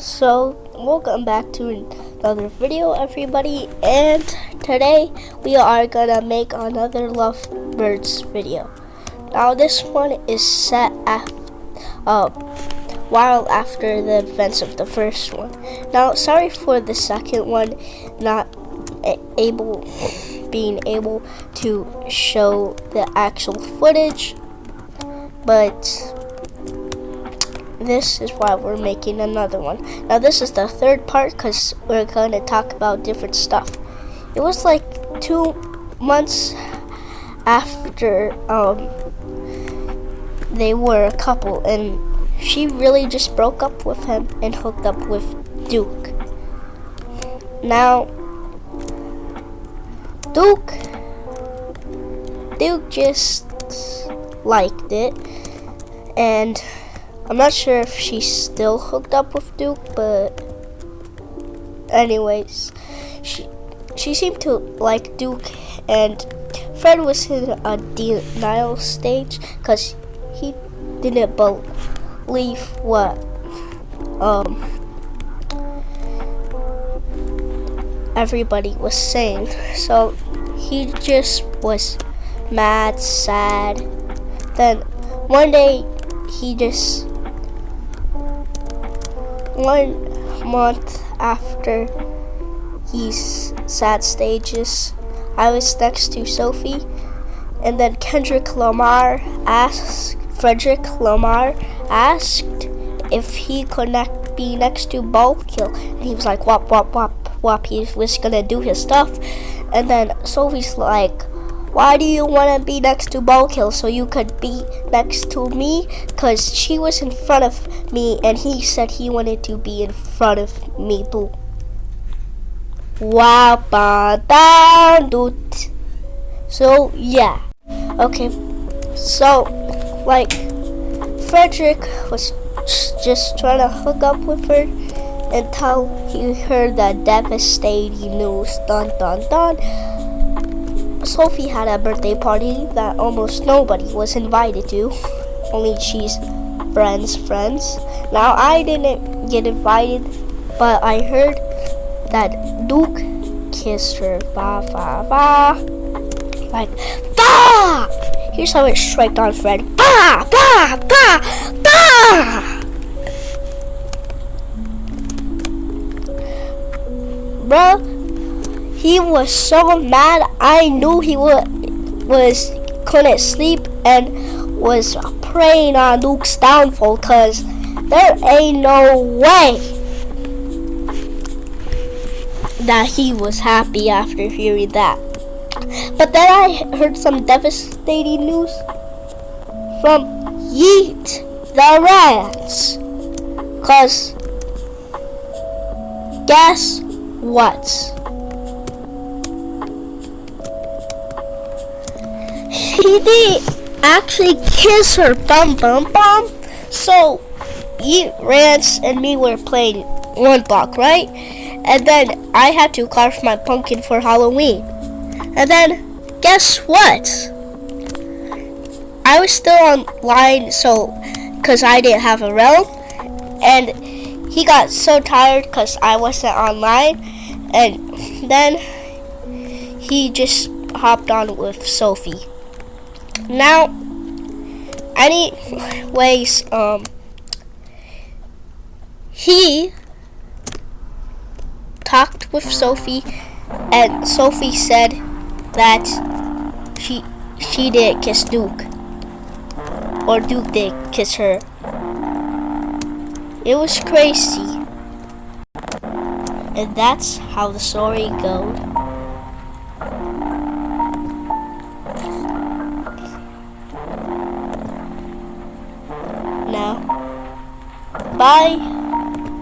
So welcome back to another video, everybody, and today we are gonna make another Lovebirds video. Now this one is set at while after the events of the first one. Now sorry for the second one not being able to show the actual footage, but this is why we're making another one. Now this is the third part because we're going to talk about different stuff. It was like 2 months after they were a couple, and she really just broke up with him and hooked up with Duke. Now Duke just liked it, and I'm not sure if she's still hooked up with Duke, but anyways, she seemed to like Duke, and Fred was in a denial stage because he didn't believe what everybody was saying. So he just was mad, sad. Then one day he just 1 month after his sad stages, I was next to Sophie, and then Frederick Lamar asked if he could be next to Bulkill, and he was like, wop wop wop wop. He was gonna do his stuff, and then Sophie's like, why do you want to be next to Bulkill so you could be next to me? Because she was in front of me, and he said he wanted to be in front of me too. Wow, so yeah. Okay, so like Frederick was just trying to hook up with her until he heard that devastating news. Dun dun dun. Sophie had a birthday party that almost nobody was invited to, only she's friends. Now I didn't get invited, but I heard that Duke kissed her, like, bah! Here's how it striked on Fred, bah, bah, bah, bah! Bruh, he was so mad. I knew he couldn't sleep and was praying on Duke's downfall, cause there ain't no way that he was happy after hearing that. But then I heard some devastating news from Yeet the Rats, cause guess what? He did actually kiss her, bum. So Rance and me were playing one block, right? And then I had to carve my pumpkin for Halloween. And then guess what? I was still online, so because I didn't have a realm, and he got so tired because I wasn't online, and then he just hopped on with Sophie. Now, anyways, he talked with Sophie, and Sophie said that she didn't kiss Duke, or Duke didn't kiss her. It was crazy, and that's how the story goes. Now, bye.